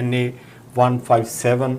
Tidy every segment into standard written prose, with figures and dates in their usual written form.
NA 157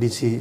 DC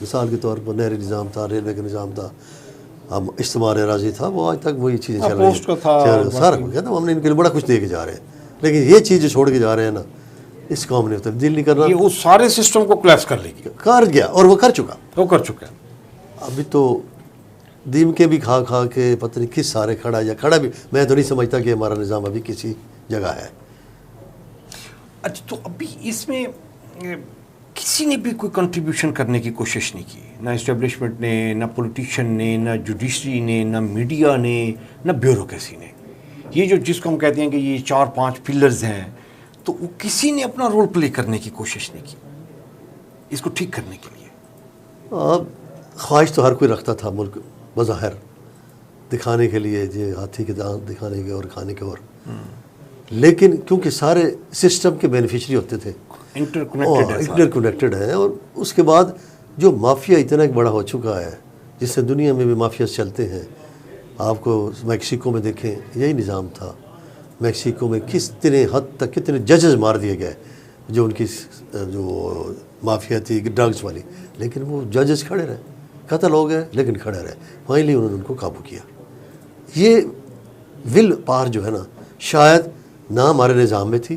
مثال کے طور پر نہری نظام تھا، ریلوے کا نظام تھا، ہم اجتماع راضی تھا، وہ آج تک وہی چیزیں چل رہی پوسٹ کا تھا، ہیں، سارا کچھ کہتا ہم نے ان کے لیے بڑا کچھ دے کے جا رہے ہیں، لیکن یہ چیز جو چھوڑ کے جا رہے ہیں نا، اس قوم نے تبدیل نہیں کرنا. یہ اس سارے سسٹم کو کلیپس کر لے گی. کر گیا اور وہ کر چکا. وہ کر چکا ہے. ابھی تو دیم کے بھی کھا کھا کے پتہ نہیں کس سارے کھڑا یا کھڑا بھی، میں تو نہیں سمجھتا کہ ہمارا نظام ابھی کسی جگہ ہے. اچھا تو ابھی اس میں کسی نے بھی کوئی کنٹریبیوشن کرنے کی کوشش نہیں کی، نہ اسٹیبلشمنٹ نے، نہ پولیٹیشین نے، نہ جوڈیشری نے، نہ میڈیا نے، نہ بیوروکریسی نے. یہ جو جس کو ہم کہتے ہیں کہ یہ 4-5 پلرز ہیں، تو وہ کسی نے اپنا رول پلے کرنے کی کوشش نہیں کی اس کو ٹھیک کرنے کے لیے. اب خواہش تو ہر کوئی رکھتا تھا ملک بظاہر دکھانے کے لیے، یہ ہاتھی کے دانت دکھانے کے اور کھانے کے، اور لیکن کیونکہ سارے سسٹم کے بینیفیشری ہوتے تھے، انٹر کنیکٹڈ ہیں، اور اس کے بعد جو مافیا اتنا ایک بڑا ہو چکا ہے جس سے دنیا میں بھی مافیاز چلتے ہیں. آپ کو میکسیکو میں دیکھیں یہی نظام تھا. میکسیکو میں کتنے حد تک کتنے ججز مار دیے گئے جو ان کی جو مافیا تھی ڈرگز والی، لیکن وہ ججز کھڑے رہے، قتل ہو گئے لیکن کھڑے رہے. فائنلی انہوں نے ان کو قابو کیا. یہ ول پار جو ہے نا، شاید نہ ہمارے نظام میں تھی،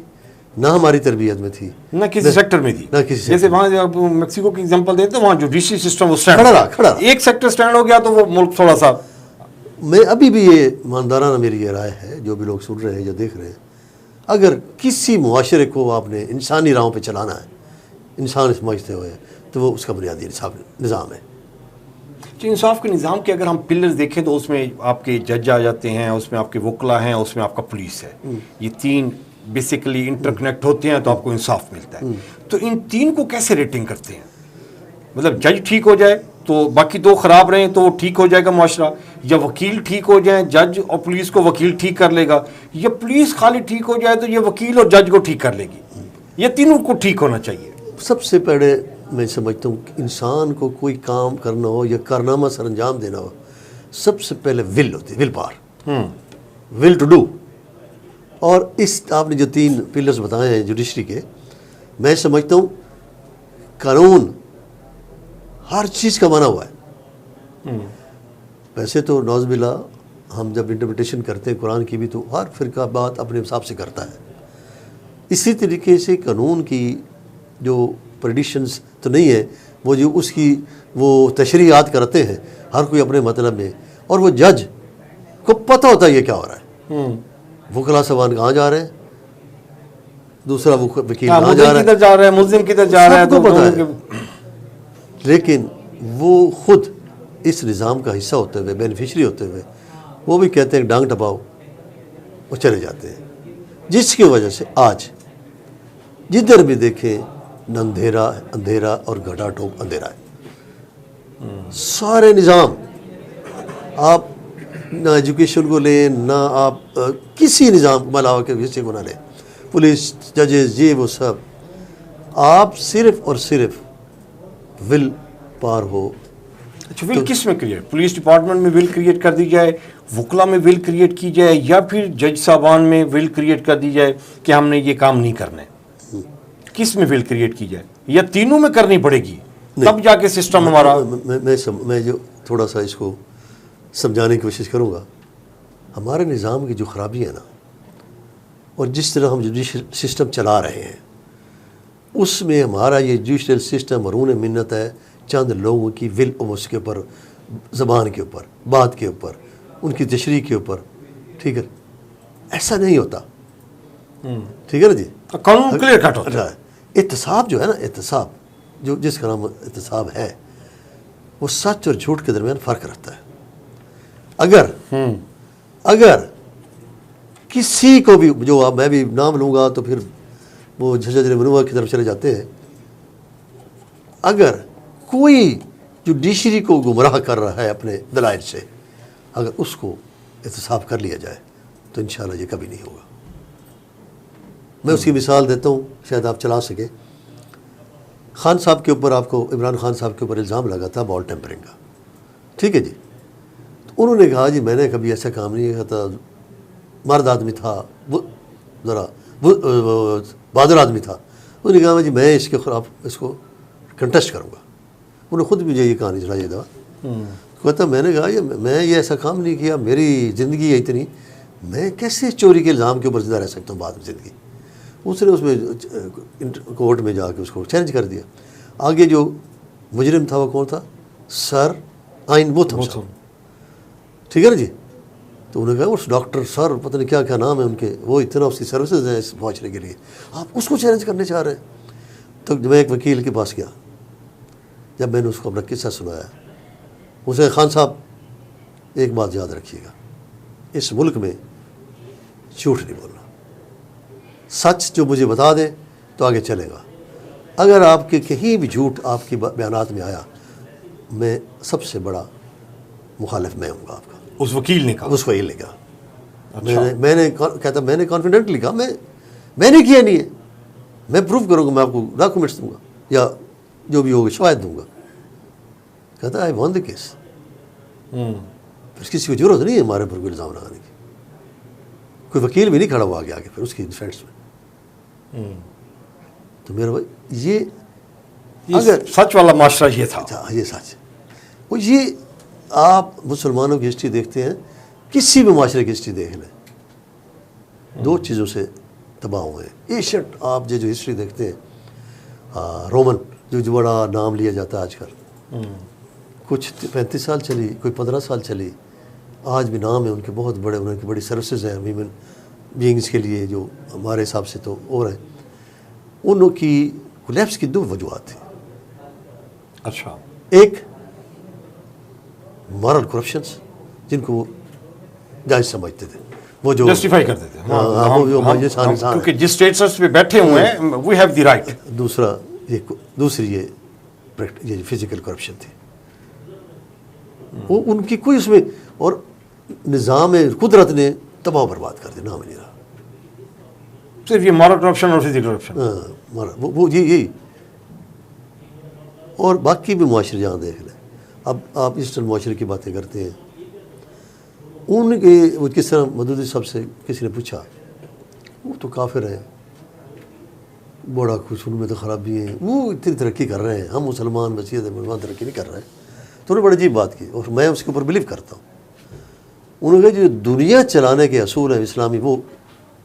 نہ ہماری تربیت میں تھی، نہ کسی سیکٹر میں تھی. نہ کسی جیسے وہاں آپ میکسیکو کی ایگزامپل دیتے ہیں، وہاں جوڈیشری سسٹم وہ کھڑا رہا. ایک سیکٹر سٹینڈ ہو گیا تو وہ ملک تھوڑا سا. میں ابھی بھی یہ ایماندارانہ میری یہ رائے ہے، جو بھی لوگ سن رہے ہیں یا دیکھ رہے ہیں، اگر کسی معاشرے کو آپ نے انسانی راہوں پہ چلانا ہے، انسان سمجھتے ہوئے، تو وہ اس کا بنیادی نظام ہے. انصاف کے نظام کے اگر ہم پلرز دیکھیں تو اس میں آپ کے جج آ جاتے ہیں، اس میں آپ کے وکلا ہیں، اس میں آپ کا پولیس ہے. یہ تین بیسیکلی انٹر کنیکٹ ہوتے ہیں تو آپ کو انصاف ملتا ہے. تو ان تین کو کیسے ریٹنگ کرتے ہیں؟ مطلب جج ٹھیک ہو جائے تو باقی دو خراب رہیں تو ٹھیک ہو جائے گا معاشرہ، یا وکیل ٹھیک ہو جائیں، جج اور پولیس کو وکیل ٹھیک کر لے گا، یا پولیس خالی ٹھیک ہو جائے تو یہ وکیل اور جج کو ٹھیک کر لے گی. یہ تینوں کو ٹھیک ہونا چاہیے. سب سے پہلے میں سمجھتا ہوں کہ انسان کو کوئی کام کرنا ہو یا کارنامہ سر انجام دینا ہو، سب سے پہلے ول ہوتی ہے، will power, will to do. اور اس آپ نے جو 3 پلرز بتائے ہیں جوڈیشری کے، میں سمجھتا ہوں قانون ہر چیز کا مانا ہوا ہے. ویسے تو نعوذ باللہ ہم جب انٹرپریٹیشن کرتے ہیں قرآن کی بھی، تو ہر فرقہ بات اپنے حساب سے کرتا ہے. اسی طریقے سے قانون کی جو پریڈیشنز تو نہیں ہے، وہ جو اس کی وہ تشریحات کرتے ہیں ہر کوئی اپنے مطلب میں، اور وہ جج کو پتہ ہوتا ہے یہ کیا ہو رہا ہے. وکلا صاحبان کہاں جا رہے ہیں، دوسرا وکیل کہاں جا رہا ہے، ملزم کدھر جا رہا ہے، سب کو پتہ ہے. لیکن وہ خود اس نظام کا حصہ ہوتے ہوئے، بینیفیشری ہوتے ہوئے، وہ بھی کہتے ہیں ڈانگ ٹپاؤ، وہ چلے جاتے ہیں. جس کی وجہ سے آج جدھر بھی دیکھیں نہ اندھیرا اور گھٹا ٹوپ اندھیرا ہے. سارے نظام، آپ نہ ایجوکیشن کو لیں، نہ آپ کسی نظام کو علاوہ کے حصے کو نہ لیں، پولیس، ججز، یہ وہ سب، آپ صرف اور صرف ول پار ہو. اچھا ول کس میں کریٹ؟ پولیس ڈپارٹمنٹ میں ول کریٹ کر دی جائے، وکلا میں ول کریٹ کی جائے، یا پھر جج صاحبان میں ول کریٹ کر دی جائے کہ ہم نے یہ کام نہیں کرنا ہے؟ کس میں ول کریٹ کی جائے، یا تینوں میں کرنی پڑے گی تب جا کے سسٹم ہمارا؟ میں جو تھوڑا سا اس کو سمجھانے کی کوشش کروں گا. ہمارے نظام کی جو خرابی ہے نا، اور جس طرح ہم جوڈیشل سسٹم چلا رہے ہیں، اس میں ہمارا یہ جوڈیشل سسٹم مرہون منت ہے چند لوگوں کی ول اس کے اوپر، زبان کے اوپر، بات کے اوپر، ان کی تشریح کے اوپر. ٹھیک ہے، ایسا نہیں ہوتا. ٹھیک ہے نا جی، قانون کلیئر کٹ ہوتا ہے. احتساب جو ہے نا، احتساب جو جس کا نام احتساب ہے، وہ سچ اور جھوٹ کے درمیان فرق رکھتا ہے. اگر کسی کو بھی، جو میں بھی نام لوں گا تو پھر وہ جھجر منوع کی طرف چلے جاتے ہیں، اگر کوئی جوڈیشری کو گمراہ کر رہا ہے اپنے دلائل سے، اگر اس کو احتساب کر لیا جائے تو انشاءاللہ یہ کبھی نہیں ہوگا. میں اس کی مثال دیتا ہوں، شاید آپ چلا سکیں. خان صاحب کے اوپر، آپ کو عمران خان صاحب کے اوپر الزام لگا تھا بال ٹیمپرنگ کا. ٹھیک ہے جی، تو انہوں نے کہا جی میں نے کبھی ایسا کام نہیں کیا تھا، مرد آدمی تھا، وہ ذرا بہادر آدمی تھا. انہوں نے کہا جی میں اس کے خلاف اس کو کنٹیسٹ کروں گا. انہیں خود بھی یہ کہانی سنائی دوا. کہتا میں نے کہا میں یہ ایسا کام نہیں کیا, میری زندگی ہے اتنی, میں کیسے چوری کے الزام کے اوپر زندہ رہ سکتا ہوں بعد میں زندگی. اس نے اس میں کورٹ میں جا کے اس کو چیلنج کر دیا. آگے جو مجرم تھا وہ کون تھا؟ سر آئن بوتھم صاحب, ٹھیک ہے نا جی. تو انہوں نے کہا اس ڈاکٹر سر پتہ نہیں کیا کیا نام ہے ان کے, وہ اتنا اس کی سروسز ہیں اس معاشرے کے لیے, آپ اس کو چیلنج کرنے چاہ رہے ہیں. تو میں ایک وکیل کے پاس گیا, جب میں نے اس کو اپنا قصہ سنایا, اسے خان صاحب ایک بات یاد رکھیے گا, اس ملک میں جھوٹ نہیں بولنا, سچ جو مجھے بتا دیں تو آگے چلے گا. اگر آپ کے کہیں بھی جھوٹ آپ کی بیانات میں آیا, میں سب سے بڑا مخالف میں ہوں گا آپ کا. اس وکیل نے کہا. اس وکیل نے کہا. میں نے کانفیڈنٹلی کہا میں نے کیا نہیں ہے, میں پروف کروں گا, میں آپ کو ڈاکومنٹس دوں گا یا جو بھی ہوگا شواہد دوں گا. کہتا آئی وان دا کیس. پھر کسی کو ضرورت نہیں ہے ہمارے اوپر کوئی الزام لگانے کی. کوئی وکیل بھی نہیں کھڑا ہوا آگے پھر اس کی ڈیفینس میں. تو میرا بھائی یہ اگر سچ والا معاشرہ یہ تھا. یہ سچ وہ یہ آپ مسلمانوں کی ہسٹری دیکھتے ہیں, کسی بھی معاشرے کی ہسٹری دیکھ لیں, دو چیزوں سے تباہ ہوئے ہیں. ایشینٹ آپ جو ہسٹری دیکھتے ہیں, رومن جو بڑا نام لیا جاتا ہے آج کل, کچھ 35 سال چلی, کوئی 15 سال چلی, آج بھی نام ہے ان کے بہت بڑے, ان کی بڑی سروسز ہیں ویمن بینگز کے لیے جو ہمارے حساب سے تو اور ہیں. ان کی کولیپس کی 2 وجوہات تھیں. اچھا, ایک مارل کرپشنس جن کو وہ جائز سمجھتے تھے, وہ جو جسٹیفائی کرتے تھے, کیونکہ جس اسٹیٹس پہ بیٹھے ہوئے ہیں وی ہیو دی رائٹ. دوسری یہ فزیکل کرپشن تھی, وہ ان کی کوئی اس میں, اور نظام قدرت نے تباہ برباد کر دیا, نام نہیں رہا. صرف یہ مارل کرپشن اور فزیکل کرپشن, وہ یہی. اور باقی بھی معاشرے جہاں دیکھ لیں, اب آپ ایسٹرن معاشرے کی باتیں کرتے ہیں, ان کے وہ کس طرح مودودی صاحب سے کسی نے پوچھا, وہ تو کافر ہیں, بڑا کچھ ان میں تو خرابی ہیں, وہ اتنی ترقی کر رہے ہیں, ہم مسلمان مسلمان ترقی نہیں کر رہے ہیں. تو انہوں نے بڑی عجیب بات کی, اور میں اس کے اوپر بلیو کرتا ہوں. انہوں نے کہا جو دنیا چلانے کے اصول ہیں اسلامی, وہ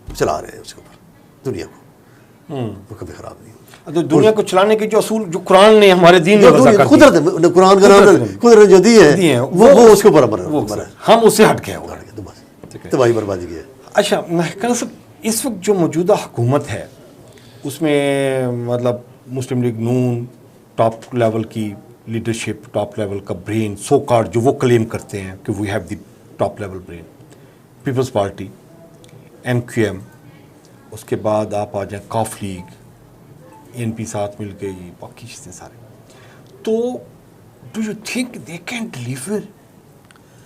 چلا رہے ہیں اس کے اوپر دنیا کو, وہ کبھی خراب نہیں. تو دنیا کو چلانے کے جو اصول جو قرآن نے ہمارے دین میں وضع کر دی, قدرت ہے, قرآن کا نام قدرت جو دی ہے وہ اس کے اوپر ہے, ہم اس سے ہٹ گئے ہیں, تباہی بربادی کی ہے. اچھا محکمہ صاحب, اس وقت جو موجودہ حکومت ہے اس میں مطلب مسلم لیگ نون ٹاپ لیول کی لیڈرشپ, ٹاپ لیول کا برین سو کارڈ جو وہ کلیم کرتے ہیں کہ we have the top level brain, Peoples Party, MQM, اس کے بعد آپ آ جائیں کاف لیگ, NP ساتھ مل گئی, باقی چیزیں سارے. تو do you think they can deliver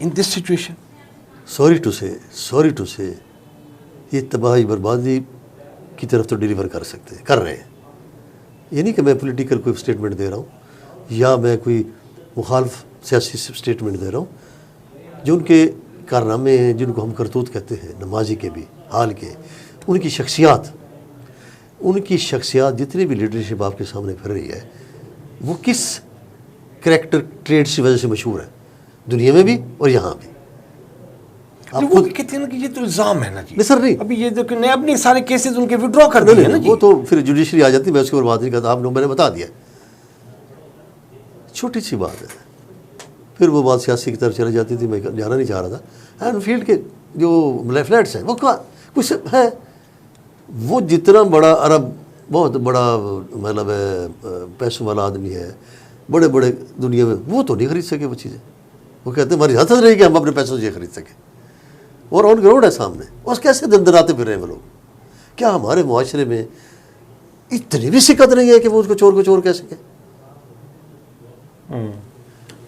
in this situation? Sorry to say یہ تباہی بربادی کی طرف تو ڈیلیور کر رہے ہیں. یہ نہیں کہ میں پولیٹیکل کوئی سٹیٹمنٹ دے رہا ہوں یا میں کوئی مخالف سیاسی سٹیٹمنٹ دے رہا ہوں. جو ان کے کارنامے ہیں, جن کو ہم کرتوت کہتے ہیں, نمازی کے بھی حال کے, ان کی شخصیات جتنی بھی لیڈرشپ آپ کے سامنے پھر رہی ہے, وہ کس کریکٹر ٹریڈس کی وجہ سے مشہور ہے دنیا میں بھی اور یہاں بھی. آپ خود کہتے ہیں کہ یہ تو الزام ہے نا جی. سر نہیں, ابھی یہ دیکھیں نے اپنے سارے کیسز ان کے وڈرا کر دیے نا جی. وہ تو پھر جوڈیشری آ جاتی, میں اس کے اوپر بات نہیں کرتا, آپ لوگوں میں نے بتا دیا, چھوٹی سی بات ہے. پھر وہ بات سیاسی کی طرف چلی جاتی تھی, میں جانا نہیں چاہ رہا تھا. اینڈ فیلڈ کے جو فلیٹس ہیں وہ کچھ ہے, وہ جتنا بڑا عرب بہت بڑا مطلب پیسوں والا آدمی ہے, بڑے بڑے دنیا میں, وہ تو نہیں خرید سکے وہ چیزیں. وہ کہتے ہیں ہماری حسد رہی کہ ہم اپنے پیسوں سے یہ خرید سکیں, اور آن گراؤنڈ ہے سامنے. اور کیسے دندناتے پھر رہے ہیں وہ لوگ. کیا ہمارے معاشرے میں اتنی بھی سکت نہیں ہے کہ وہ اس کو چور کہہ سکے؟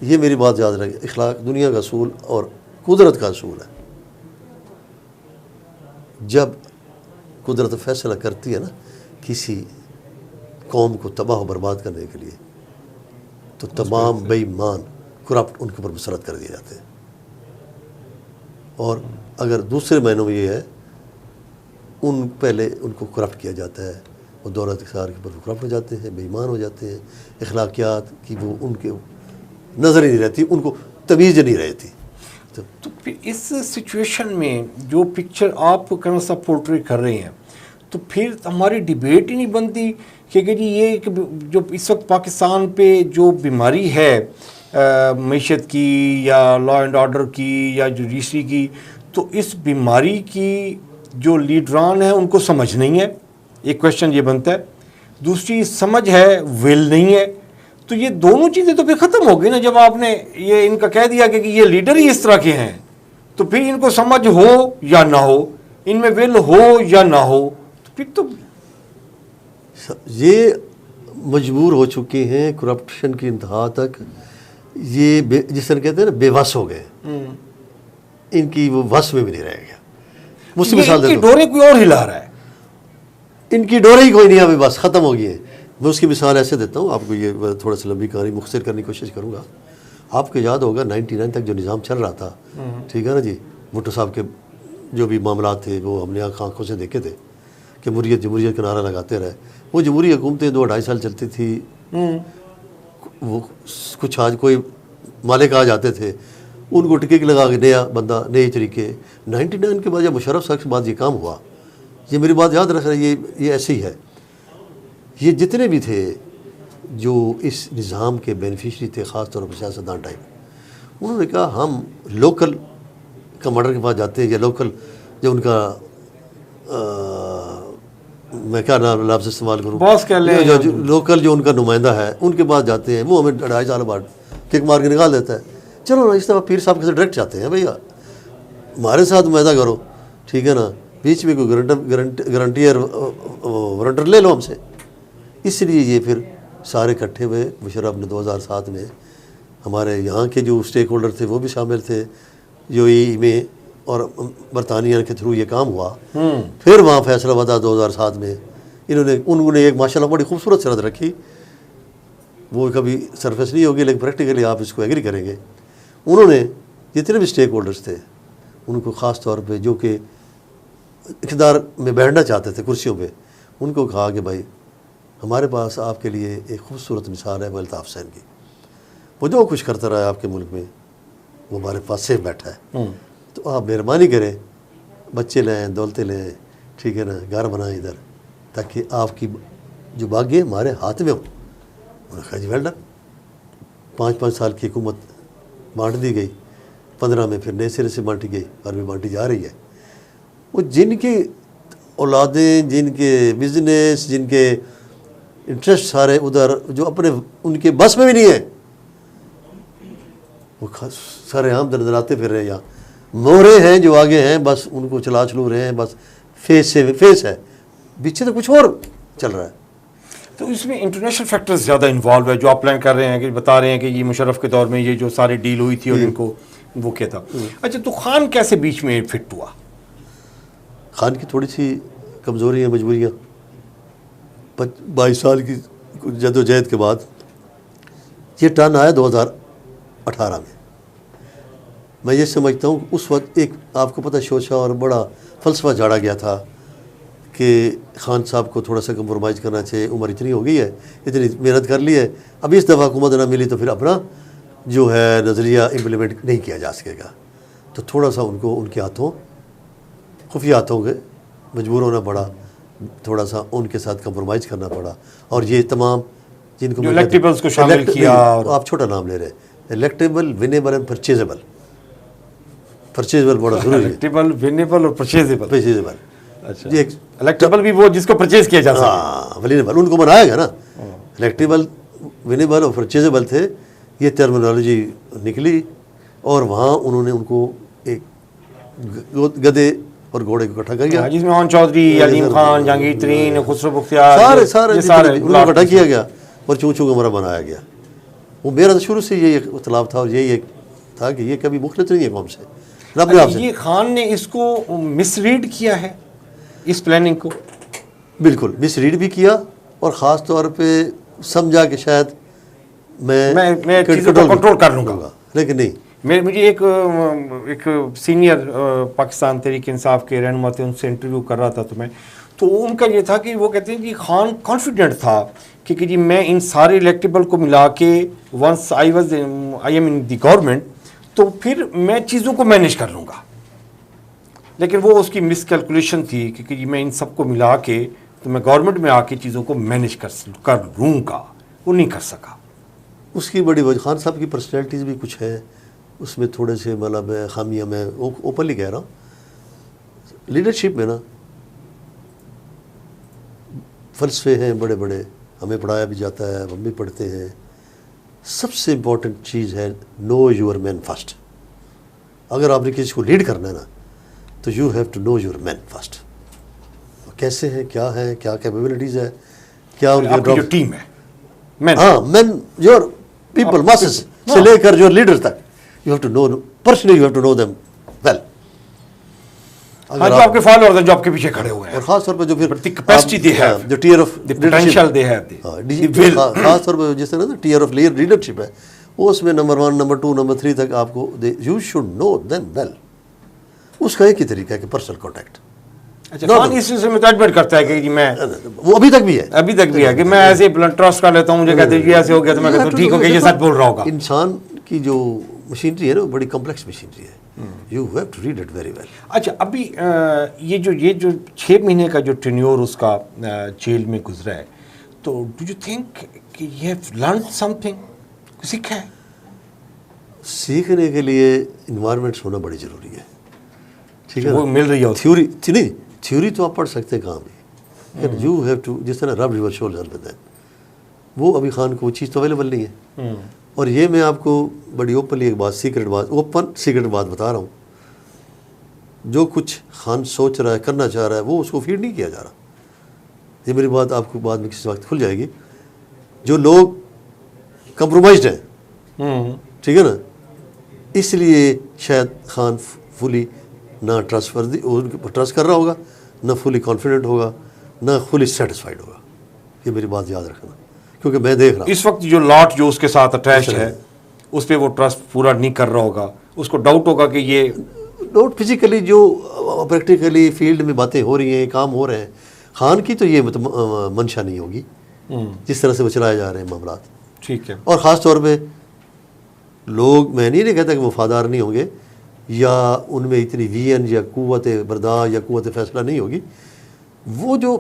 یہ میری بات یاد رکھے, اخلاق دنیا کا اصول اور قدرت کا اصول ہے. جب قدرت فیصلہ کرتی ہے نا کسی قوم کو تباہ و برباد کرنے کے لیے, تو تمام بے ایمان کرپٹ ان کے اوپر مسلط کر دیے جاتے ہیں. اور اگر دوسرے معنوں میں یہ ہے, پہلے ان کو کرپٹ کیا جاتا ہے, وہ دولت اقتدار کے اوپر کرپٹ ہو جاتے ہیں، بے ایمان ہو جاتے ہیں، اخلاقیات کی وہ ان کے نظر ہی نہیں رہتی، ان کو تمیز نہیں رہتی. تو پھر اس سچویشن میں جو پکچر آپ کرنا سا پورٹری کر رہے ہیں، تو پھر ہماری ڈیبیٹ ہی نہیں بنتی کہ جی یہ جو اس وقت پاکستان پہ جو بیماری ہے معیشت کی یا لا اینڈ آرڈر کی یا جوڈیشری کی، تو اس بیماری کی جو لیڈران ہیں ان کو سمجھ نہیں ہے. ایک کویشچن یہ بنتا ہے. دوسری سمجھ ہے، ول نہیں ہے. تو یہ دونوں چیزیں تو پھر ختم ہو گئی نا جب آپ نے یہ ان کا کہہ دیا کہ یہ لیڈر ہی اس طرح کے ہیں. تو پھر ان کو سمجھ ہو یا نہ ہو، ان میں ول ہو یا نہ ہو، تو پھر تو یہ مجبور ہو چکے ہیں کرپشن کی انتہا تک. یہ جس طرح کہتے ہیں نا بے وس ہو گئے، ان کی وہ وس میں بھی نہیں رہ گیا. مجھ سے مثال ان کی ڈوریں کوئی اور ہلا رہا ہے، ان کی ڈوریں ہی کوئی نہیں، ابھی بس ختم ہو گئی ہے. میں اس کی مثال ایسے دیتا ہوں آپ کو، یہ تھوڑا سا لمبی کہانی مختصر کرنے کی کوشش کروں گا. آپ کو یاد ہوگا 99 تک جو نظام چل رہا تھا، ٹھیک ہے نا جی، بھٹو صاحب کے جو بھی معاملات تھے وہ ہم نے آنکھوں سے دیکھے تھے کہ جمہوریت جمہوریت کا نعرہ لگاتے رہے. وہ جمہوری حکومتیں 2-2.5 سال چلتی تھی. وہ کچھ آج کوئی مالک آ جاتے تھے، ان کو ٹکٹ لگا کے نیا بندہ نئے طریقے. 99 کے بعد جب مشرف صاحب کے بعد یہ کام ہوا، یہ میری بات یاد رکھ رہے ہیں، یہ ایسے ہی ہے. یہ جتنے بھی تھے جو اس نظام کے بینیفیشری تھے، خاص طور پر سیاستدان ٹائپ، انہوں نے کہا ہم لوکل کمانڈر کے پاس جاتے ہیں، یا لوکل جو ان کا میں کیا لفظ استعمال کروں، باس کہہ لیں، جو لوکل جو ان کا نمائندہ ہے ان کے پاس جاتے ہیں. وہ ہمیں 2.5 سال بعد کک مار کے نکال دیتا ہے. چلو نا اس طرح پیر صاحب کے ساتھ ڈائریکٹ جاتے ہیں، بھیا ہمارے ساتھ نمائندہ کرو، ٹھیک ہے نا، بیچ میں کوئی گارنٹیئر وارنٹر لے لو ہم سے. اس لیے یہ پھر سارے اکٹھے ہوئے. مشرف نے 2007 میں ہمارے یہاں کے جو اسٹیک ہولڈر تھے وہ بھی شامل تھے، جو ای میں اور برطانیہ کے تھرو یہ کام ہوا. پھر وہاں فیصلہ ہوا تھا 2007 میں. انہوں نے ایک ماشاءاللہ بڑی خوبصورت شرط رکھی، وہ کبھی سرفیس نہیں ہوگی لیکن پریکٹیکلی آپ اس کو ایگری کریں گے. انہوں نے جتنے بھی اسٹیک ہولڈرز تھے ان کو خاص طور پہ جو کہ اقتدار میں بیٹھنا چاہتے تھے کرسیوں پہ، ان کو کہا کہ بھائی ہمارے پاس آپ کے لیے ایک خوبصورت مثال ہے الطاف حسین کی. وہ جو کچھ کرتا رہا ہے آپ کے ملک میں وہ ہمارے پاس سیف بیٹھا ہے. تو آپ مہربانی کریں، بچے لیں، دولتیں لیں، ٹھیک ہے نا، گھر بنائیں ادھر، تاکہ آپ کی جو باغیں ہمارے ہاتھ میں ہوں. انہوں نے کہا جی ویل ڈن. 5 سال کی حکومت بانٹ دی گئی. 15 میں پھر نئے سرے سے بانٹی گئی اور بھی بانٹی جا رہی ہے. وہ جن کی اولادیں، جن کے بزنس، جن کے انٹرسٹ سارے ادھر، جو اپنے ان کے بس میں بھی نہیں ہے، وہ سارے عام دردراتے پھر رہے ہیں. یہاں مورے ہیں جو آگے ہیں، بس ان کو چلا چلو رہے ہیں، بس فیس ہے، پیچھے تو کچھ اور چل رہا ہے. تو اس میں انٹرنیشنل فیکٹرز زیادہ انوالو ہے جو آپ پلان کر رہے ہیں، کہ بتا رہے ہیں کہ یہ مشرف کے دور میں یہ جو ساری ڈیل ہوئی تھی اور ان کو وہ کیا تھا. اچھا، تو خان کیسے بیچ میں فٹ ہوا؟ خان کی تھوڑی سی کمزوریاں، مجبوریاں. 22 سال کی جد و جہد کے بعد یہ ٹرن آیا 2018 میں. میں یہ سمجھتا ہوں اس وقت ایک آپ کو پتہ شوشہ اور بڑا فلسفہ جھاڑا گیا تھا کہ خان صاحب کو تھوڑا سا کمپرومائز کرنا چاہیے، عمر اتنی ہو گئی ہے، اتنی محنت کر لی ہے، اب اس دفعہ حکومت نہ ملی تو پھر اپنا جو ہے نظریہ امپلیمنٹ نہیں کیا جا سکے گا. تو تھوڑا سا ان کو ان کے ہاتھوں، خفیہ ہاتھوں کے مجبور ہونا پڑا، تھوڑا سا ان کے ساتھ کمپرومائز کرنا پڑا. اور یہ تمام جن کو الیکٹیبلز کو شامل کیا، آپ چھوٹا نام لے رہے ہیں، الیکٹیبل، ونیبل اینڈ پرچیزیبل بڑا ضروری ہے. الیکٹیبل، ونیبل اور پرچیزیبل. اچھا، الیکٹیبل بھی وہ جس کو پرچیز کیا جا سکے. ہاں، ونیبل ان کو بنایا گیا نا. الیکٹیبل، ونیبل اور پرچیزیبل تھے، یہ ٹرمینالوجی نکلی. اور وہاں انہوں نے ان کو ایک گدے اور گھوڑے کو اکٹھا کر گیا، جس میں چودھری، علیم خان، جہانگیر ترین، خسرو بختیار، سارے ان کو اکٹھا کیا گیا اور چوں چوں کمرہ بنایا گیا. وہ میرا تو شروع سے یہی اختلاف تھا اور یہی ایک تھا کہ یہ کبھی مخلص نہیں ہے قوم سے. یہ خان نے اس کو مس ریڈ کیا ہے، اس پلاننگ کو بالکل مس ریڈ بھی کیا، اور خاص طور پہ سمجھا کہ شاید میں کنٹرول کر لوں گا، لیکن نہیں. مجھے ایک سینئر پاکستان تحریک انصاف کے رہنما تھے، ان سے انٹرویو کر رہا تھا، تو تو ان کا یہ تھا کہ وہ کہتے ہیں کہ خان کانفیڈنٹ تھا کہ جی میں ان سارے الیکٹیبل کو ملا کے once I am in the government تو پھر میں چیزوں کو مینیج کر لوں گا. لیکن وہ اس کی مس کیلکولیشن تھی کہ جی میں ان سب کو ملا کے تو میں گورنمنٹ میں آ کے چیزوں کو مینیج کر لوں گا. وہ نہیں کر سکا. اس کی بڑی وجہ خان صاحب کی پرسنالٹیز بھی کچھ ہے اس میں تھوڑے سے مطلب خامیاں میں اوپنلی کہہ رہا ہوں. لیڈرشپ میں نا فلسفے ہیں بڑے بڑے, ہمیں پڑھایا بھی جاتا ہے, ہم بھی پڑھتے ہیں. سب سے امپورٹنٹ چیز ہے نو یور مین فرسٹ. اگر آپ نے کسی کو لیڈ کرنا ہے نا تو you have to know your man first. کیسے ہیں, کیا ہے, کیا کیپیبلٹیز ہے, کیا ان کی جو ٹیم ہے مین, ہاں مین یور پیپل ماسز سے لے کر جو لیڈر تک you have to know personally, you have to know them well. جو آپ کے فالوورز ہیں جو آپ کے پیچھے کھڑے ہوئے ہیں, اور خاص طور پہ جو پھر کیپیسٹی دے ہے, جو ٹیئر آف پوٹینشیل دے ہے, خاص طور پہ جس طرح نا ٹیئر آف لیڈرشپ ہے اس میں نمبر 1 نمبر 2 نمبر 3 تک آپ کو you should know them well. اس کا ایک ہی طریقہ ہے کہ پرسنل کانٹیکٹ. اچھا خان اس سے ایڈمٹ کرتا ہے کہ جی میں, وہ ابھی تک بھی ہے کہ میں ایسے ٹرسٹ کر لیتا ہوں, مجھے کہتے ہیں کہ ایسے ہو گیا تو میں کہتا ہوں ٹھیک ہو گیا, یہ سچ بول رہا ہوگا. انسان کی جو مشینری ہے نا وہ بڑی کمپلیکس مشینری ہے. You have to read it very well. اچھا ابھی یہ جو 6 مہینے کا جو ٹینیور اس کا جیل میں گزرا ہے, تو ڈو یو تھنک کہ یہ ہیو لرن سم تھنگ, سیکھا ہے؟ سیکھنے کے لیے انوائرمنٹس ہونا بڑی ضروری ہے. ٹھیک ہے, وہ مل رہی ہے تھیوری نہیں, تھیوری تو آپ پڑھ سکتے ہیں کہاں بھی, یو ہیو ٹو, جس طرح رب یور شولڈر ود دیم, وہ ابھی خان کو وہ چیز تو اویلیبل نہیں ہے. اور یہ میں آپ کو بڑی اوپنلی ایک بات, سیکرٹ بات بتا رہا ہوں. جو کچھ خان سوچ رہا ہے, کرنا چاہ رہا ہے, وہ اس کو فیڈ نہیں کیا جا رہا. یہ میری بات آپ کو بعد میں کسی وقت کھل جائے گی. جو لوگ کمپرومائزڈ ہیں, ٹھیک ہے نا, اس لیے شاید خان فلی نہ ٹرسٹ کر رہا ہوگا, نہ فلی کانفیڈنٹ ہوگا, نہ فلی سیٹسفائیڈ ہوگا. یہ میری بات یاد رکھنا, کیونکہ میں دیکھ رہا ہوں اس وقت جو لاٹ جو اس کے ساتھ اٹیچ ہے اس پہ وہ ٹرسٹ پورا نہیں کر رہا ہوگا. اس کو ڈاؤٹ ہوگا کہ یہ ڈاؤٹ فزیکلی جو پریکٹیکلی فیلڈ میں باتیں ہو رہی ہیں, کام ہو رہے ہیں, خان کی تو یہ منشا نہیں ہوگی جس طرح سے وہ چلائے جا رہے ہیں معاملات. ٹھیک ہے. اور خاص طور پہ لوگ, میں نہیں کہتا کہ وفادار نہیں ہوں گے یا ان میں اتنی وین یا قوت برداشت یا قوت فیصلہ نہیں ہوگی. وہ جو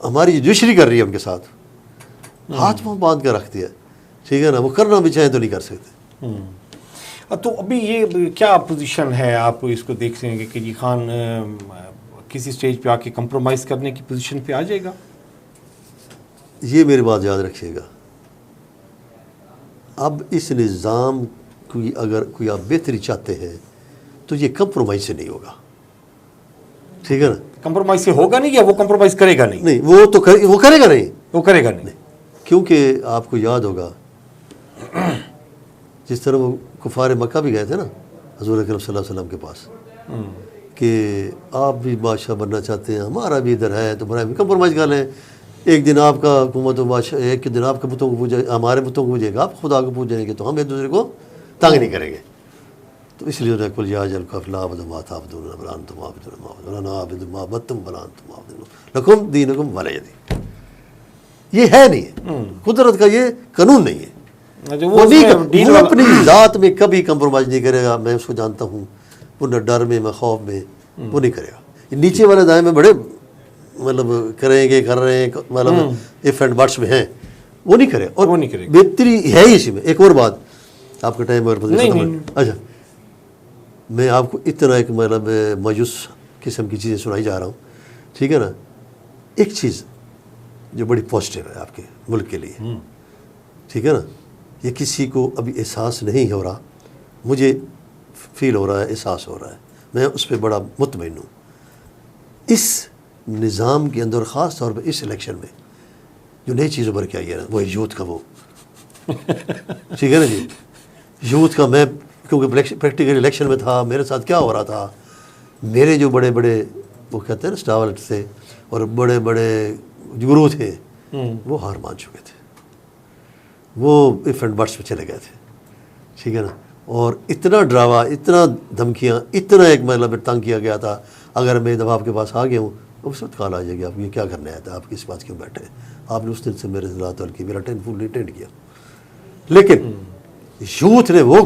ہماری جوشری کر رہی ہے ان کے ساتھ, ہاتھ پاؤں باندھ کر رکھتی ہے, ٹھیک ہے نا, وہ کرنا بھی چاہیں تو نہیں کر سکتے. تو ابھی یہ کیا پوزیشن ہے, آپ اس کو دیکھ رہے ہیں کہ جی خان کسی سٹیج پہ آ کے کمپرومائز کرنے کی پوزیشن پہ آ جائے گا؟ یہ میری بات یاد رکھیے گا, اب اس نظام کی اگر کوئی آپ بہتری چاہتے ہیں تو یہ کمپرومائز سے نہیں ہوگا. ٹھیک ہے نا, کمپرومائز سے ہوگا نہیں, یا وہ کمپرومائز کرے گا نہیں؟ نہیں, وہ کرے گا نہیں, وہ کرے گا نہیں. کیونکہ آپ کو یاد ہوگا جس طرح وہ کفار مکہ بھی گئے تھے نا حضور اکرم صلی اللہ علیہ وسلم کے پاس, کہ آپ بھی بادشاہ بننا چاہتے ہیں, ہمارا بھی ادھر ہے, تو برائے بھی کمپرومائز کر لیں. ایک دن آپ کا حکومت و بادشاہ, ایک دن آپ کے بتوں کو پوجے, ہمارے بتوں کو پوجے گا, آپ خدا کو پوجیں گے, تو ہم ایک دوسرے کو تنگ نہیں کریں گے. تو اس لیے کل یا جل کفلا بدمات آپ دونوں بلان تم آپ دونوں بلان تم آپ دونوں لکم دینکم ولی دین. یہ ہے نہیں, قدرت کا یہ قانون نہیں ہے. وہ اپنی ذات میں کبھی کمپرومائز نہیں کرے گا. میں اس کو جانتا ہوں, وہ نہ ڈر میں, میں خوف میں, وہ نہیں کرے گا. نیچے والے دائیں میں بڑے مطلب کریں گے, کر رہے ہیں, مطلب ایف اینڈ بٹس میں ہیں, وہ نہیں کرے. اور بہتری ہے ہی اسی میں. ایک اور بات, آپ کا ٹائم اچھا, میں آپ کو اتنا ایک مطلب مایوس قسم کی چیزیں سنائی جا رہا ہوں, ٹھیک ہے نا. ایک چیز جو بڑی پازیٹیو ہے آپ کے ملک کے لیے, ٹھیک ہے نا, یہ کسی کو ابھی احساس نہیں ہو رہا, مجھے فیل ہو رہا ہے, احساس ہو رہا ہے, میں اس پہ بڑا مطمئن ہوں. اس نظام کے اندر خاص طور پہ اس الیکشن میں جو نئی چیز ابھر کے آئی ہے نا, وہ یوتھ کا, وہ ٹھیک ہے نا جی, یوتھ کا. میں کیونکہ پریکٹیکل الیکشن میں تھا, میرے ساتھ کیا ہو رہا تھا, میرے جو بڑے بڑے وہ کہتے ہیں نا اسٹار تھے اور بڑے بڑے گرو تھے, وہ ہار مان چکے تھے, وہ ایف اینڈ بٹس پہ چلے گئے تھے, ٹھیک ہے نا. اور اتنا ڈراوا, اتنا دھمکیاں, اتنا ایک مطلب تنگ کیا گیا تھا, اگر میں دفعہ آپ کے پاس آ گیا ہوں اس وقت کال آ جائے گی آپ یہ کیا کرنے آیا تھا, آپ کس بات کیوں بیٹھے, آپ نے اس دن سے میرے سے رات کی میرا فل نہیں اٹینڈ کیا. لیکن یوتھ نے وہ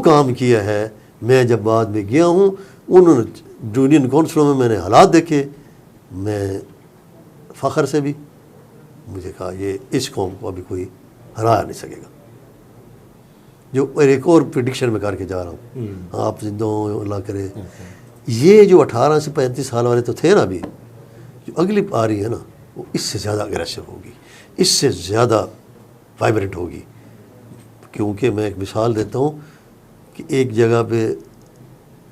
کام کیا ہے, میں جب بعد میں گیا ہوں انہوں نے یونین کونسلوں میں نے حالات دیکھے, میں فخر سے بھی مجھے کہا یہ اس قوم کو ابھی کوئی ہرا نہیں سکے گا. جو ایک اور پریڈکشن میں کر کے جا رہا ہوں, آپ زندہ ہوں اللہ کرے. یہ جو 18 سے 35 سال والے تو تھے نا, ابھی جو اگلی آ رہی ہے نا وہ اس سے زیادہ اگریسو ہوگی, اس سے زیادہ وائبرنٹ ہوگی. کیونکہ میں ایک مثال دیتا ہوں کہ ایک جگہ پہ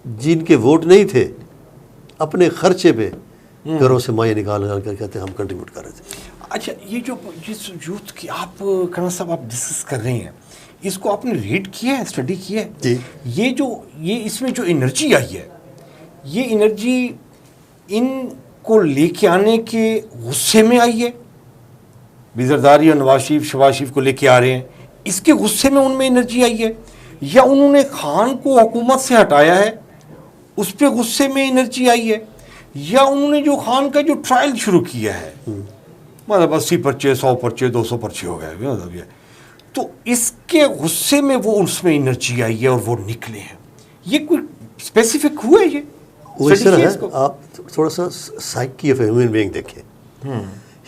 جن کے ووٹ نہیں تھے اپنے خرچے پہ گھروں سے مائیں نکال کر کہتے ہیں ہم کنٹریبیوٹ کر رہے تھے. اچھا, یہ جو جس یوتھ کی آپ کرنا صاحب آپ ڈسکس کر رہے ہیں, اس کو آپ نے ریڈ کیا ہے, اسٹڈی کیا ہے؟ جی. یہ اس میں جو انرجی آئی ہے, یہ انرجی ان کو لے کے آنے کے غصے میں آئی ہے. زرداری اور نواز شریف کو لے کے آ رہے ہیں, اس کے غصے میں ان میں انرجی آئی ہے, یا انہوں نے خان کو حکومت سے ہٹایا ہے اس پہ غصے میں انرجی آئی ہے, یا انہوں نے جو خان کا جو ٹرائل شروع کیا ہے, مطلب 80 پرچے 100 پرچے 200 پرچے ہو گئے, مطلب یہ تو اس کے غصے میں وہ اس میں انرجی آئی ہے اور وہ نکلے ہیں. یہ کوئی اسپیسیفک ہوا ہے؟ یہ وہ اس طرح ہے, آپ تھوڑا سا سائیکی آف ہیومن بینگ دیکھیں.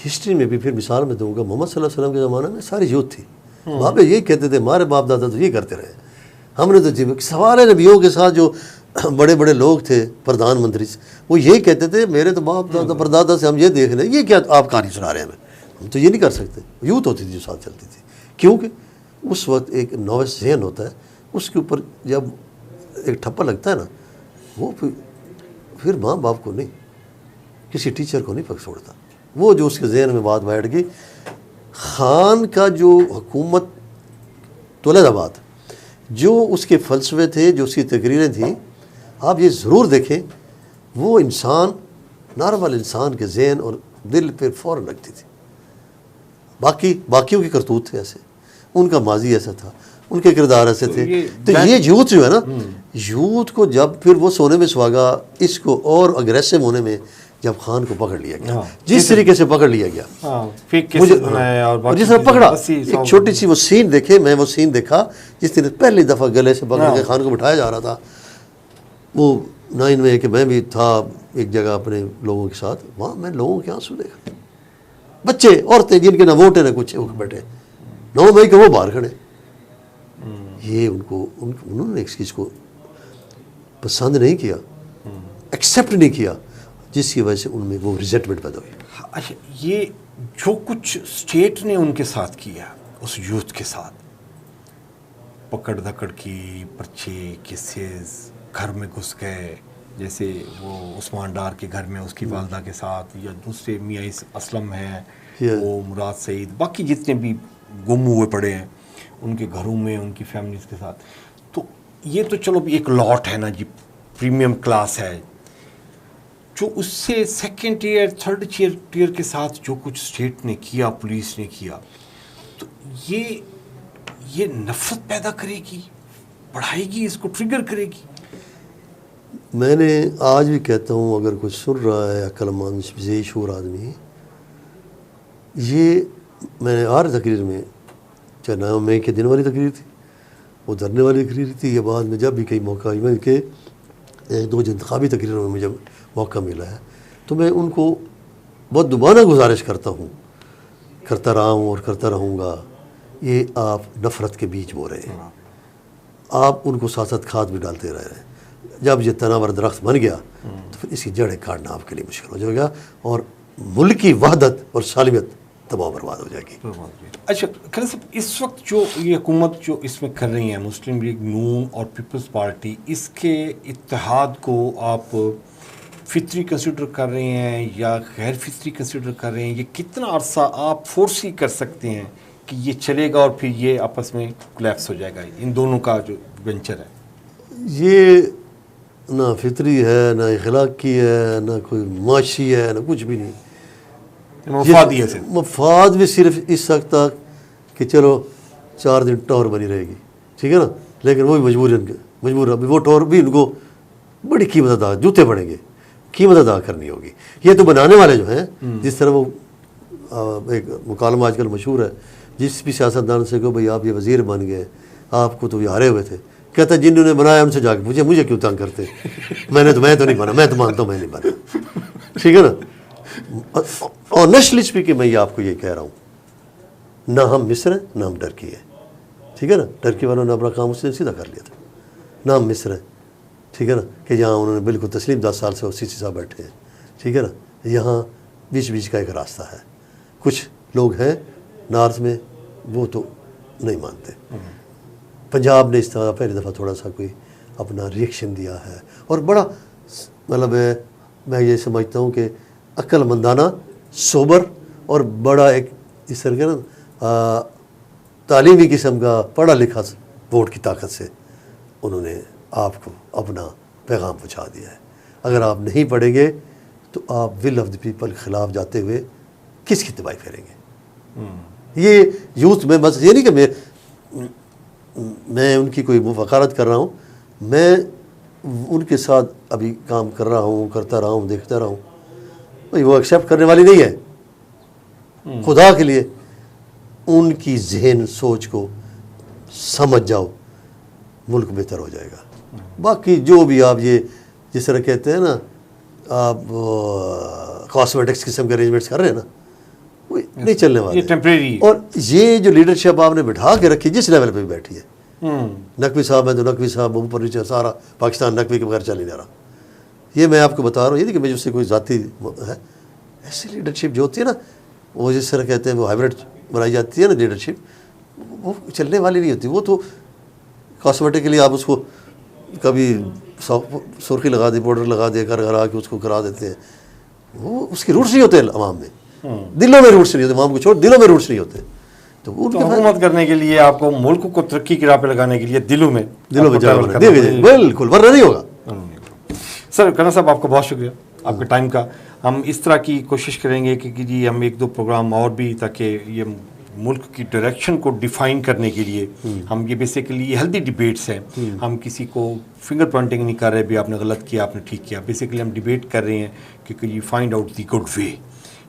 ہسٹری میں بھی پھر مثال میں دوں گا, محمد صلی اللہ علیہ وسلم کے زمانے میں ساری یوتھ تھی, وہاں پہ یہ کہتے تھے ہمارے باپ دادا تو یہ کرتے رہے, ہم نے تو سوال ہے نبیوں کے ساتھ جو بڑے بڑے لوگ تھے پردھان منتری وہ یہ کہتے تھے میرے تو باپ دادا پردادا سے ہم یہ دیکھ رہے ہیں, یہ کیا آپ کہانی سنا رہے ہیں, ہم تو یہ نہیں کر سکتے. یوتھ ہوتی تھی جو ساتھ چلتی تھی, کیونکہ اس وقت ایک نووس ذہن ہوتا ہے, اس کے اوپر جب ایک ٹھپا لگتا ہے نا, وہ پھر ماں باپ کو نہیں, کسی ٹیچر کو نہیں پک چھوڑتا. وہ جو اس کے ذہن میں بات بیٹھ گئی, خان کا جو حکومت طلع بات جو اس کے فلسفے تھے, جو اس کی تقریریں تھیں, آپ یہ ضرور دیکھیں وہ انسان نارمل انسان کے ذہن اور دل پہ فوراً لگتی تھی. باقیوں کی کرتوت تھے ایسے, ان کا ماضی ایسا تھا, ان کے کردار ایسے تھے. تو یہ یوتھ جو ہے نا, یوتھ کو جب پھر وہ سونے میں سہاگا, اس کو اور اگریسو ہونے میں جب خان کو پکڑ لیا گیا, جس طریقے سے پکڑ لیا گیا, اور جس طرح پکڑا, ایک چھوٹی سی وہ سین دیکھے, میں وہ سین دیکھا جس طرح پہلی دفعہ گلے سے پکڑ کے خان کو بٹھایا جا رہا تھا. وہ 9 میں کہ میں بھی تھا ایک جگہ اپنے لوگوں کے ساتھ, وہاں میں لوگوں کے آنسو دیکھا, بچے عورتیں جن کے نہ ووٹ ہے نہ کچھ ہے, وہ بیٹھے 9 مئی کے وہ باہر کھڑے. یہ انہوں نے اس چیز کو پسند نہیں کیا, ایکسیپٹ نہیں کیا, جس کی وجہ سے ان میں وہ ریزنٹمنٹ پیدا ہوئی. اچھا, یہ جو کچھ اسٹیٹ نے ان کے ساتھ کیا, اس یوتھ کے ساتھ پکڑ دھکڑ کی, پرچے کیسز, گھر میں گھس گئے, جیسے وہ عثمان ڈار کے گھر میں اس کی والدہ کے ساتھ, یا دوسرے میاں اسلم ہیں, وہ مراد سعید, باقی جتنے بھی گم ہوئے پڑے ہیں ان کے گھروں میں, ان کی فیملیز کے ساتھ. تو یہ تو چلو بھی ایک لاٹ ہے نا جی, پریمیم کلاس ہے. جو اس سے سیکنڈ ٹیئر 3rd ٹیئر کے ساتھ جو کچھ اسٹیٹ نے کیا, پولیس نے کیا, تو یہ نفرت پیدا کرے گی, بڑھائے گی, اس کو ٹریگر کرے گی. میں نے آج بھی کہتا ہوں, اگر کوئی سن رہا ہے عقلمند ذی شعور آدمی, یہ میں نے ہر تقریر میں, چاہے 9 مئی کے دن والی تقریر تھی, وہ دھرنے والی تقریر تھی, یا بعد میں جب بھی کئی موقع میں کہ 1-2 انتخابی تقریروں میں مجھے موقع ملا ہے, تو میں ان کو بہت دوبارہ گزارش کرتا ہوں, کرتا رہا ہوں اور کرتا رہوں گا. یہ آپ نفرت کے بیج بو رہے ہیں, آپ ان کو ساتھ ساتھ کھاد بھی ڈالتے رہ رہے ہیں. جب یہ تناور درخت بن گیا تو پھر اس کی جڑیں کاٹنا آپ کے لیے مشکل ہو جائے گا, اور ملک کی وحدت اور سالمیت تباہ برباد ہو جائے گی. اچھا خالد صاحب, اس وقت جو یہ حکومت جو اس میں کر رہی ہیں, مسلم لیگ نون اور پیپلز پارٹی, اس کے اتحاد کو آپ فطری کنسیڈر کر رہے ہیں یا غیر فطری کنسیڈر کر رہے ہیں؟ یہ کتنا عرصہ آپ فورسی کر سکتے ہیں کہ یہ چلے گا اور پھر یہ آپس میں کولیپس ہو جائے گا, ان دونوں کا جو وینچر ہے؟ یہ نہ فطری ہے, نہ اخلاقی ہے, نہ کوئی معاشی ہے, نہ کچھ بھی نہیں. مفادی ہے, مفاد بھی صرف اس وقت تک کہ چلو 4 دن ٹور بنی رہے گی, ٹھیک ہے نا, لیکن وہ بھی مجبور ابھی وہ ٹور بھی ان کو بڑی قیمت ادا, جوتے پڑیں گے, قیمت ادا کرنی ہوگی. یہ تو بنانے والے جو ہیں، جس طرح وہ ایک مکالمہ آج کل مشہور ہے، جس بھی سیاستدان سے کہ بھئی آپ یہ وزیر بن گئے، آپ کو تو یہ ہارے ہوئے تھے، کہتا ہے جنہوں نے بنایا ان سے جا کے پوچھے مجھے کیوں تنگ کرتے، میں تو نہیں بنا، میں تو مانتا ہوں میں نہیں بنا. ٹھیک ہے نا. آنیسٹلی اسپیکنگ میں یہ آپ کو یہ کہہ رہا ہوں، نہ ہم مصر ہیں نہ ہم ٹرکی ہیں. ٹھیک ہے نا. ٹرکی والوں نے اپنا کام اس سے سیدھا کر لیا تھا. نہ ہم مصر ہیں، ٹھیک ہے نا، کہ جہاں انہوں نے بالکل تسلیم 10 سال سے وہ سیسی صاحب بیٹھے ہیں. ٹھیک ہے نا. یہاں بیچ بیچ کا ایک راستہ ہے. کچھ لوگ ہیں نارتھ میں وہ تو نہیں مانتے. پنجاب نے اس طرح پہلی دفعہ تھوڑا سا کوئی اپنا ریئیکشن دیا ہے، اور بڑا مطلب میں یہ سمجھتا ہوں کہ عقل مندانہ، سوبر، اور بڑا ایک اس طرح کے نا تعلیمی قسم کا پڑھا لکھا ووٹ کی طاقت سے انہوں نے آپ کو اپنا پیغام پہنچا دیا ہے. اگر آپ نہیں پڑھیں گے تو آپ ول آف دی پیپل کے خلاف جاتے ہوئے کس کی تباہی پھیریں گے. یہ یوتھ میں بس یہ نہیں کہ میں ان کی کوئی وقارت کر رہا ہوں، میں ان کے ساتھ ابھی کام کر رہا ہوں، کرتا رہا ہوں، دیکھتا رہا ہوں. بھائی وہ ایکسیپٹ کرنے والی نہیں ہے. خدا کے لیے ان کی ذہن سوچ کو سمجھ جاؤ، ملک بہتر ہو جائے گا. باقی جو بھی آپ یہ جس طرح کہتے ہیں نا آپ کاسمیٹکس قسم کے ارینجمنٹس کر رہے ہیں نا، وہ نہیں چلنے والے. یہ ٹیمپریری. اور یہ جو لیڈرشپ آپ نے بٹھا کے رکھی جس لیول پہ بھی بیٹھی ہے، نقوی صاحب ہے تو نقوی صاحب اوپر نیچے سارا پاکستان نقوی کے بغیر چل نہیں جا رہا. یہ میں آپ کو بتا رہا ہوں، یہ نہیں کہ مجھے اس سے کوئی ذاتی ہے. ایسی لیڈرشپ جو ہوتی ہے نا، وہ جس طرح کہتے ہیں وہ ہائیبریڈ بنائی جاتی ہے نا لیڈرشپ، وہ چلنے والی نہیں ہوتی. وہ تو کاسمیٹکلی آپ اس کو کبھی سرخی لگا دی، پاؤڈر لگا دے کر آ کے اس کو کرا دیتے ہیں. وہ اس کے روٹس نہیں ہوتے عوام میں، دلوں میں روٹس نہیں ہوتے. عوام کو چھوڑ، دلوں میں روٹس نہیں ہوتے. تو حکومت کرنے کے لیے آپ کو ملک کو ترقی کی راہ پہ لگانے کے لیے دلوں میں بالکل، ورنہ نہیں ہوگا. سر کرنا صاحب آپ کا بہت شکریہ آپ کے ٹائم کا. ہم اس طرح کی کوشش کریں گے کہ جی ہم 1-2 پروگرام اور بھی، تاکہ یہ ملک کی ڈائریکشن کو ڈیفائن کرنے کے لیے ہم یہ بیسیکلی ہیلدی ڈیبیٹس ہیں. ہم کسی کو فنگر پوائنٹنگ نہیں کر رہے بھی آپ نے غلط کیا آپ نے ٹھیک کیا. بیسیکلی ہم ڈیبیٹ کر رہے ہیں کہ یہ find out the good way,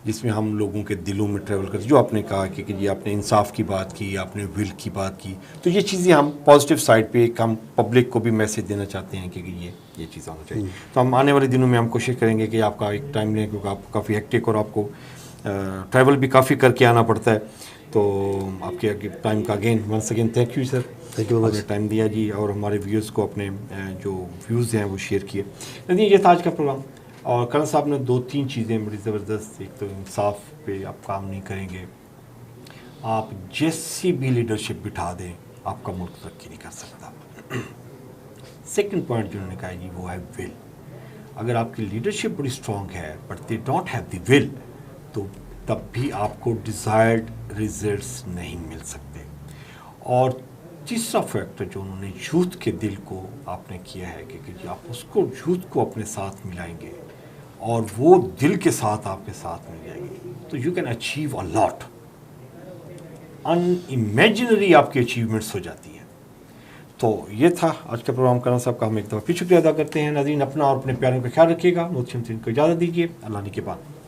جس میں ہم لوگوں کے دلوں میں ٹریول کرتے. جو آپ نے کہا کہ جی آپ نے انصاف کی بات کی، آپ نے ول کی بات کی، تو یہ چیزیں ہم پازیٹیو سائڈ پہ ایک ہم پبلک کو بھی میسیج دینا چاہتے ہیں کہ یہ چیزیں ہونا چاہیے. تو ہم آنے والے دنوں میں ہم کوشش کریں گے کہ آپ کا ایک ٹائم لیں، کیونکہ آپ کافی ہیکٹک اور آپ کو ٹریول بھی کافی کر کے آنا پڑتا ہے. تو آپ کے ٹائم کا once again thank you sir. آپ نے ٹائم دیا جی، اور ہمارے ویورز کو اپنے جو ویوز ہیں وہ شیئر کیے. یہ تھا آج کا پروگرام. اور کرن صاحب نے 2-3 چیزیں بڑی زبردست. ایک تو انصاف پہ آپ کام نہیں کریں گے، آپ جیسی بھی لیڈرشپ بٹھا دیں آپ کا ملک ترقی نہیں کر سکتا. سیکنڈ پوائنٹ جنہوں نے کہا جی وہ ہے ول. اگر آپ کی لیڈرشپ بڑی اسٹرانگ ہے but they don't have the will, تو تب بھی آپ کو ڈیزائرڈ ریزلٹس نہیں مل سکتے. اور تیسرا فیکٹر جو انہوں نے یوتھ کے دل کو آپ نے کیا ہے کہ جی آپ اس کو یوتھ کو اپنے ساتھ ملائیں گے اور وہ دل کے ساتھ آپ کے ساتھ مل جائے گی، تو you can achieve a lot. In imaginary آپ کی اچیومنٹس ہو جاتی ہیں. تو یہ تھا آج کا پروگرام. کرنا صاحب کا ہم ایک دفعہ پھر شکریہ ادا کرتے ہیں. ناظرین اپنا اور اپنے پیاروں کا خیال رکھیے گا. محتشم سے ان کو اجازت دیجیے. اللہ نے کے بعد.